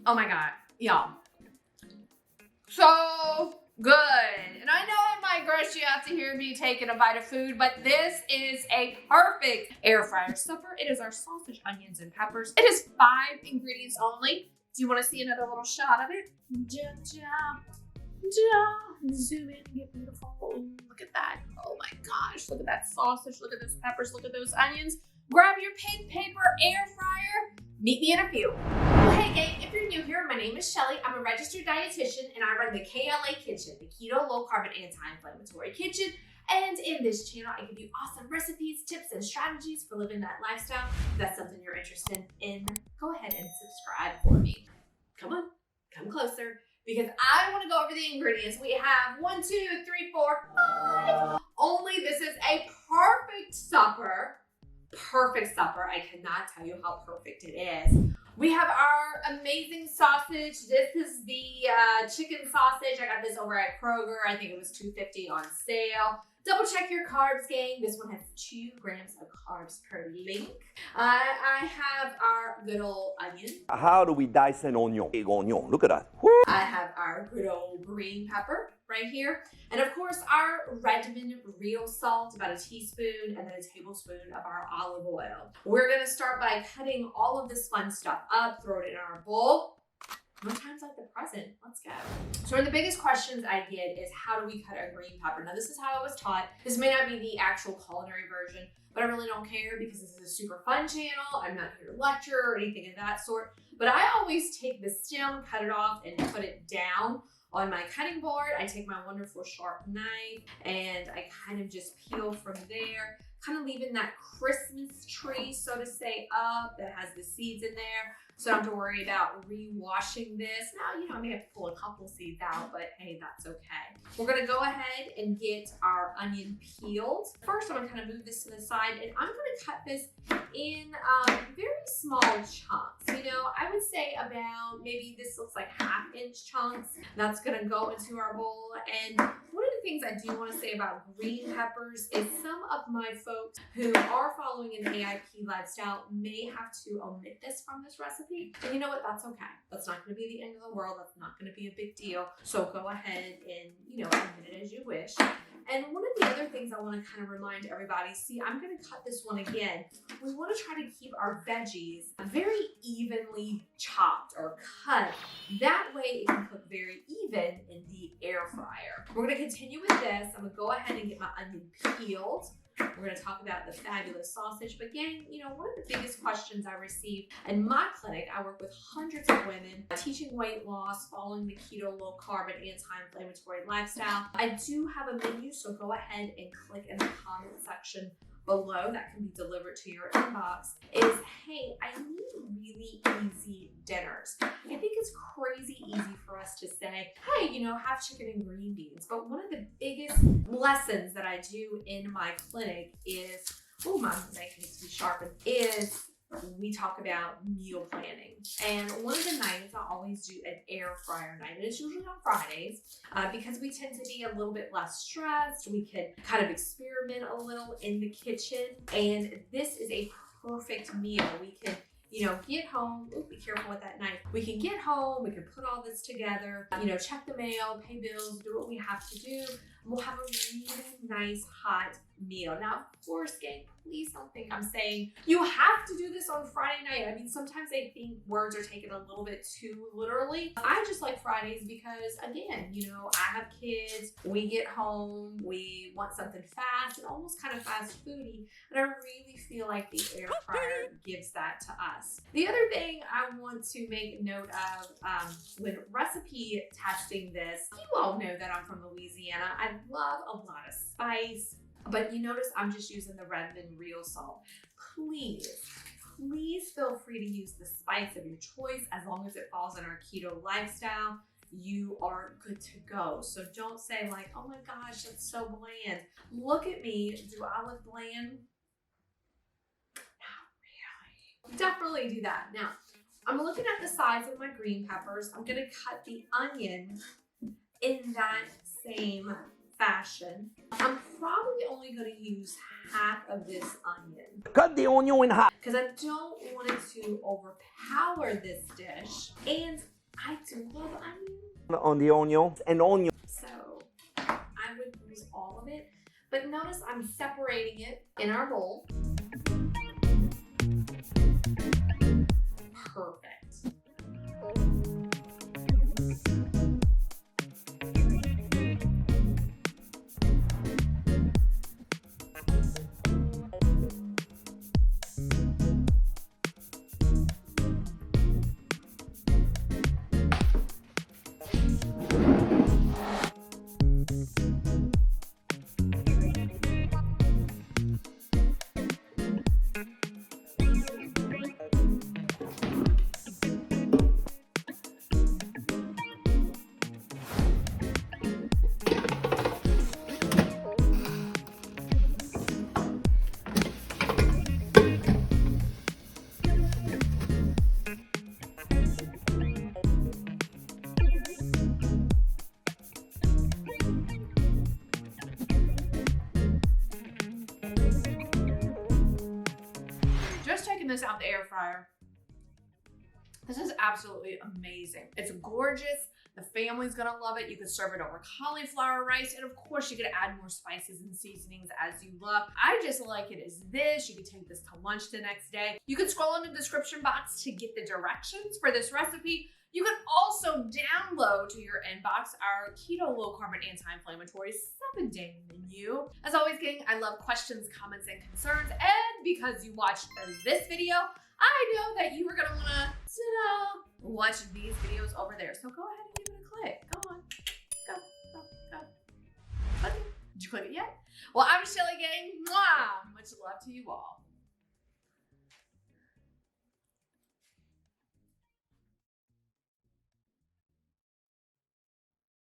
Oh my God, y'all. So good. And I know it might gross you out to hear me taking a bite of food, but this is a perfect air fryer supper. It is our sausage, onions, and peppers. It is 5 ingredients only. Do you want to see another little shot of it? Zoom in and get beautiful. Look at that. Oh my gosh. Look at that sausage. Look at those peppers. Look at those onions. Grab your pen, paper, air fryer. Meet me in a few. Well, hey gang, if you're new here, my name is Shelly. I'm a registered dietitian and I run the KLA Kitchen, the Keto Low Carb Anti-Inflammatory Kitchen. And in this channel, I give you awesome recipes, tips, and strategies for living that lifestyle. If that's something you're interested in, go ahead and subscribe for me. Come on, come closer, because I want to go over the ingredients. We have 1, 2, 3, 4, 5. Only this is a perfect supper. Perfect supper. I cannot tell you how perfect it is. We have our amazing sausage. This is the chicken sausage. I got this over at Kroger. I think it was $2.50 on sale. Double check your carbs, gang. This one has 2 grams of carbs per link. I have our good old onion. How do we dice an onion? Big onion. Look at that. Woo! I have our good old green pepper right here. And of course, our Redmond real salt, about a teaspoon, and then a tablespoon of our olive oil. We're gonna start by cutting all of this fun stuff up, throw it in our bowl. No time's like the present. Let's go. So one of the biggest questions I get is, how do we cut a green pepper? Now, this is how I was taught. This may not be the actual culinary version, but I really don't care because this is a super fun channel. I'm not here to lecture or anything of that sort. But I always take the stem, cut it off, and put it down on my cutting board. I take my wonderful sharp knife and I kind of just peel from there, kind of leaving that Christmas tree, so to say, up that has the seeds in there. So I don't have to worry about re-washing this. Now, I may have to pull a couple seeds out, but hey, that's okay. We're gonna go ahead and get our onion peeled. First, I'm gonna kind of move this to the side, and I'm gonna cut this in very small chunks. I would say about, maybe this looks like 1/2-inch chunks. That's gonna go into our bowl. And one of the things I do want to say about green peppers is some of my folks who are following an AIP lifestyle may have to omit this from this recipe. And you know what? That's okay. That's not going to be the end of the world. That's not going to be a big deal. So go ahead and, omit it as you wish. And one of the other things I want to kind of remind everybody, see, I'm going to cut this one again. We want to try to keep our veggies very evenly chopped or cut. That way it can cook very even in the air fryer. We're going to continue with this. I'm going to go ahead and get my onion peeled. We're going to talk about the fabulous sausage. But gang, one of the biggest questions I receive in my clinic, I work with hundreds of women teaching weight loss, following the keto, low carb, and anti-inflammatory lifestyle. I do have a menu, so go ahead and click in the comment section below that can be delivered to your inbox. Is, hey, I need really easy dinners. I think it's crazy easy for us to say, hey, have chicken and green beans. But one of the biggest lessons that I do in my clinic is, oh, my knife needs to be sharpened, is we talk about meal planning. And one of the nights I always do an air fryer night, and it's usually on Fridays because we tend to be a little bit less stressed. We can kind of experiment a little in the kitchen, and this is a perfect meal. We can get home. Ooh, be careful with that knife. We can get home, we can put all this together, check the mail, pay bills, do what we have to do. And we'll have a really nice hot meal. Now, of course, gang, please don't think I'm saying you have to do this on Friday night. I mean, sometimes I think words are taken a little bit too literally. I just like Fridays because, again, I have kids, we get home, we want something fast and almost kind of fast foody, and I really feel like the air fryer gives that to us. The other thing I want to make note of when recipe testing this, you all know that I'm from Louisiana. I love a lot of spice. But you notice I'm just using the Redmond real salt. Please feel free to use the spice of your choice. As long as it falls in our keto lifestyle, you are good to go. So don't say like, oh my gosh, that's so bland. Look at me. Do I look bland? Not really. Definitely do that. Now, I'm looking at the size of my green peppers. I'm going to cut the onion in that same fashion. I'm probably only going to use half of this onion. Cut the onion in half. Because I don't want it to overpower this dish. And I do love onion. On the onion and onion. So I would use all of it. But notice I'm separating it in our bowl. Perfect. Just taking this out the air fryer. This is absolutely amazing. It's gorgeous. The family's gonna love it. You could serve it over cauliflower rice, and of course you could add more spices and seasonings as you look. I just like it as this. You could take this to lunch the next day. You could scroll in the description box to get the directions for this recipe. You can also download to your inbox our keto low carb and anti-inflammatory 7-day menu. As always, gang, I love questions, comments, and concerns. And because you watched this video, I know that you are gonna wanna, watch these videos over there. So go ahead and give it a click. Go on, go. Click it. Did you click it yet? Well, I'm Shelly, gang. Mwah! Much love to you all.